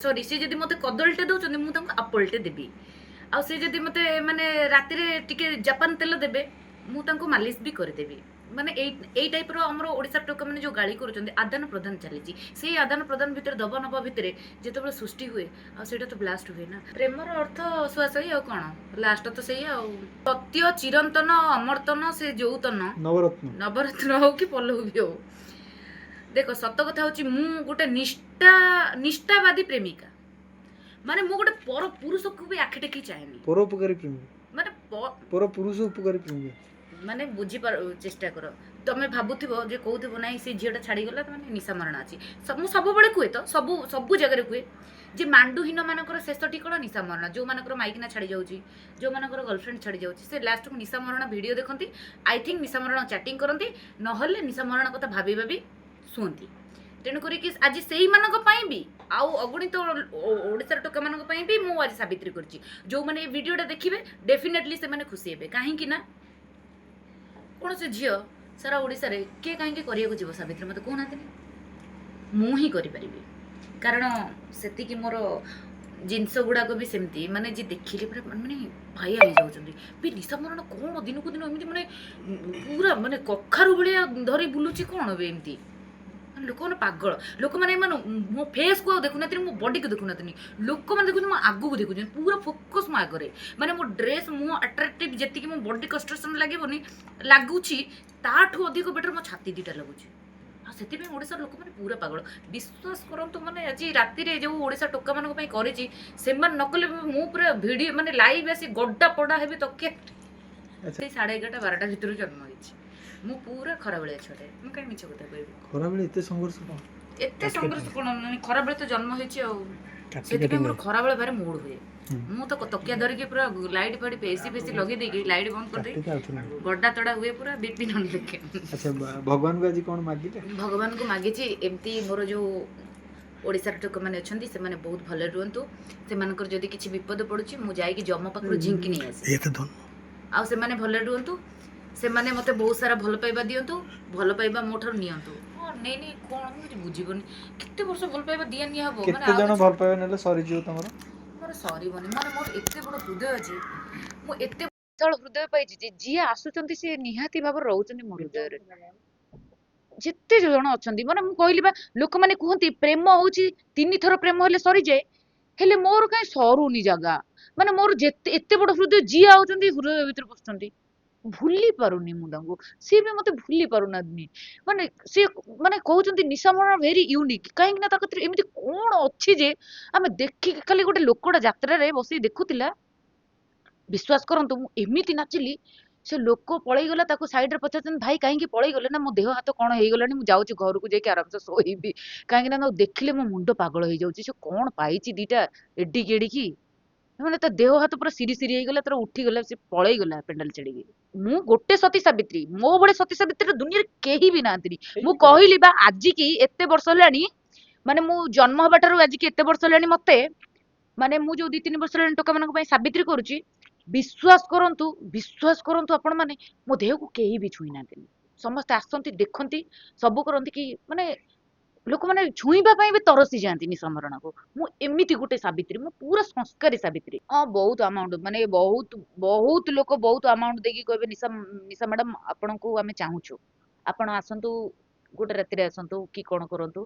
sorry से जदि मते कदलटे दउछन मु तांको अपलटे देबी आ से जदि मते माने राति रे टिके जापान तेल देबे मु तांको मालिश भी कर देबी माने एई टाइप रो हमरो ओडिसा टोका माने जो गाली करूछन आदान प्रदान चलीची से आदान प्रदान भितर दबा नबा भितर जेतेबेले सृष्टि हुए आ सेटा तो ब्लास्ट हुए ना प्रेमर अर्थ सुआसई आ कोन लास्ट तो सही आ सत्य चिरंतन अमर्तन से जोतन नवरत्न नवरत्न हो कि पल्लव भी हो देख सत कथा हूँ मु गोटे निष्ठावादी प्रेमिका माने मु गोटे पर पुरुष को भी आखि टेकी चाहेनी परोपकारी प्रेमी माने पर पुरुष उपकारी प्रेमी माने बुझी पार चेष्टा कर तमे भाबुथिबो जे कहउथिबो नाही से झियटा छाड़ी गला माने निशा मरण अछि सब मु सब बळे कुए तो सब सब जगह रे कुए जे मांडुहीन मानकर शेष टिकड़ निशा मरण जो मानकर माइकिना छाड़ी जाउची जो मानकर गर्लफ्रेंड छाड़ी जाउची से लास्ट को निशा मरण वीडियो देखंती आई थिंक निशा मरण चैटिंग करंती नहले निशा मरण कथा भाबी भाबी शुंती तेणुक आज से भी आउ अगणित ओडिशार टोका मान भी मुझे आज साबित्री करछि जो मैंने वीडियोटा देखिए डेफिनेटली से मैंने खुशी हे कहीं ना कौन से झील सारा ओडिशा रे किए कहीं करिया जीव साबित्री मत कहना मु ही करि कारण से मोर जिनस गुड़ाक भी सेमती माने जी देखिले माने भाइया हो जाउछन्ती बे निशा मरण कौन दिन को दिन एमती माने पूरा माने कखारु भलिया धरी बुलुची कौन बे एमती लोक मैंने पागल लोक मैंने मो फेस को देखुना मो बॉडी को देखुना लोक मैंने देखुन मो आगु को देखुन पूरा फोकस मो आगे माने मो ड्रेस मो अट्राक्टिव जी मो बॉडी कस्ट्रक्शन लगे लगुच ताठू अधिक बेटर मो छाती दीटा लगुच से ओडिशा लोक मैंने पूरा पागल विश्वास करंतु माने आज राति रे जो ओडिशा टोका मान करी से नकले मु पूरा वीडियो माने लाइव आसी गड्डा पड़ा हेबी तके 11:30 12टा भितर जन्म होइछि मु पूरा खरा बेले छटे मु काई मिछ कथा कहबी खरा बेले एते संघर्ष कोन खरा बेले तो जन्म होइछि आ सेति मोर खरा बेले भारी मूड हुए मु तो तकिया धर के पूरा लाइट फाइट पेसी पेसी लगे देगी लाइट बंद कर दे गड्डा तड़ा हुए पूरा बीपी नन लेके अच्छा भगवान को आज कोन मागिले भगवान को मागिछि एमती मोर जो ओडिसा टोक माने अछंती से माने बहुत भले रुहंतु से मानकर जदी किछि विपद पडुछि मु जाई कि जम पाखरु झिंकी नै आसी एते धन आ से माने भले रुहंतु से माने मते बहुत सारा भल पाइबा दियंतु भल पाइबा मोठर नियंतु नै नै कोन मु बुझिबोनी केते वर्ष भल पाइबा दिया नि हबो माने केते जण भल पाइबा नेले सरी जियो तमरो मोर सरी बनी माने मोर एते बड़ हृदय अछि मु एते विशाल हृदय पाइछि जे जिया आसुचंती से निहाती भाबर रहउचंती मोर हृदय रे जेते जण अछंती माने मु कहली बा लोक माने कहंती प्रेम होउची 3 थर प्रेम हेले सरी जाय हेले मोर काई सरुनी जगह माने मोर जेते एते बड़ हृदय जिया आउचंती हृदय भीतर बसचंती भूली पारुनी मुझे सी भी मत भूली पारुना माने सी माने कहउचंती निशा मरण वेरी यूनिक कहीं ना ताकत एमिति कोन अछि जे आमे देखि खाली गोटे लोकड़ा यात्रा रे बसी देखुतिला विश्वास करंतु मु एमिति नाचिली से लोक पळै गला ताको साइड रे पचाचन भाई कहीं पळै गले ना मो देह हाथ कोन हेई गलानी मु जाउची घर को जेके आराम से सोईबी कहीं ना देखिले मो मुंडो पागल हो जाउची से कोन पाइची दीटा एडी केडी की मैंने तो देह हाथ पूरा सिरी सिरी होगा तर उठी गला से पड़े गला पेंडाल चढ़ी मु गोटे सती सावित्री मो बड़े सती सावित्री दुनिया केही भी नांती मु कहली बा आज की एते वर्ष होलानी माने मु जन्म हबा ठारू आज की एते वर्ष होलानी मते माने मु जो 2-3 वर्ष होलानी टोका मानक पई सावित्री करूची विश्वास करंतु आपण माने मो देह को केही भी छुई नांती समस्त आसंती देखंती सब करंती कि माने लोक मैंने छुईबा भी तरसी जाती निशा मरण को मु एमिति गोटे सावित्री मु पूरा संस्कारी सावित्री हाँ बहुत अमाउंट माने बहुत लोक बहुत अमाउंट देकी कहबे निशा निशा मैडम आपन को आमे चाहूछु आपण आसंतु गोटे राति रे आसंतु कि कोन करंतु